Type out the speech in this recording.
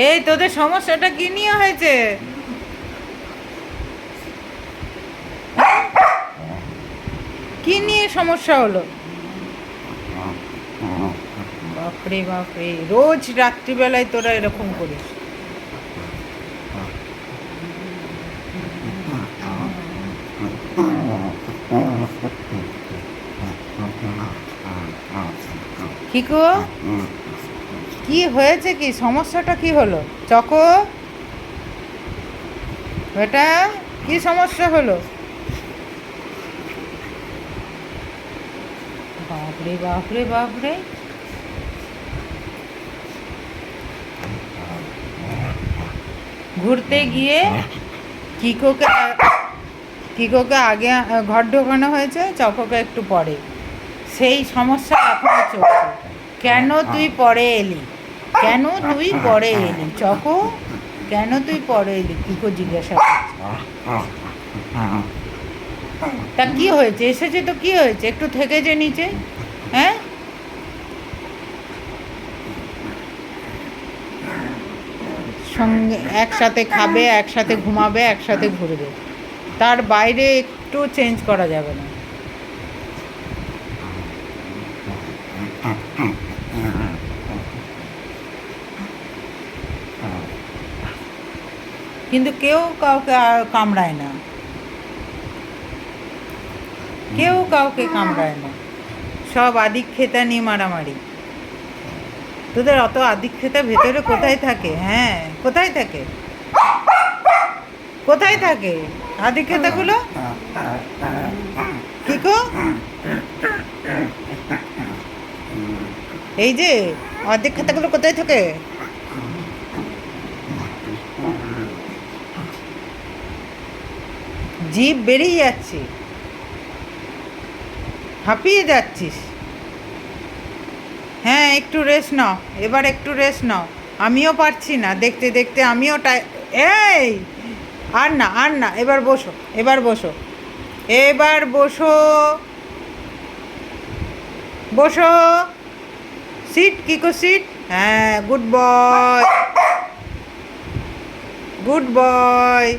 এই তোদের সমস্যাটা কি নিয়ে হয়েছে? কি নিয়ে সমস্যা হলো? বাপরে বাপরে, রোজ রাত্রিবেলায় তোরা এরকম করিস? কি গো, কি হয়েছে? কি সমস্যাটা কি হলো? চকো বেটা, কি সমস্যা হলো? বাপরে বাপরে বাপরে, ঘুরতে গিয়ে কিকোকে আগে ঘর ঢোকানো হয়েছে, চকোকে একটু পরে। সেই সমস্যা এখনো চলছে। কেন তুই পরে এলি? কেন তুই পরে এলি চকো? কেন তুই পরে এলি? কিকো জিজ্ঞাসা করছে। তা কি হয়েছে? এসেছে তো কি হয়েছে? একটু থেকে যে নিচে। হ্যাঁ, সঙ্গে একসাথে খাবে, একসাথে ঘুমাবে, একসাথে ঘুরবে, তার বাইরে একটু চেঞ্জ করা যাবে না। কিন্তু কেউ কাউকে কামড়ায় না, কেউ কাউকে কামড়ায় না। সব আদিক্ষেতা নিয়ে মারামারি। তোদের অত আদিক্ষেতা ভেতরে কোথায় থাকে? হ্যাঁ, কোথায় থাকে? কোথায় থাকে আদিক্ষেতাগুলো? কি গো, এই যে আদিক্ষেতাগুলো কোথায় থাকে? জিভ বেরিয়ে যাচ্ছে, হাঁপিয়ে যাচ্ছিস। হ্যাঁ, একটু রেস্ট নাও, এবার একটু রেস্ট নাও। আমিও পারছি না দেখতে দেখতে, আমিও এই, আর না আর না, এবার বসো, এবার বসো, এবার বসো, বসো, সিট কিকো সিট। হ্যাঁ, গুড বয়, গুড বয়।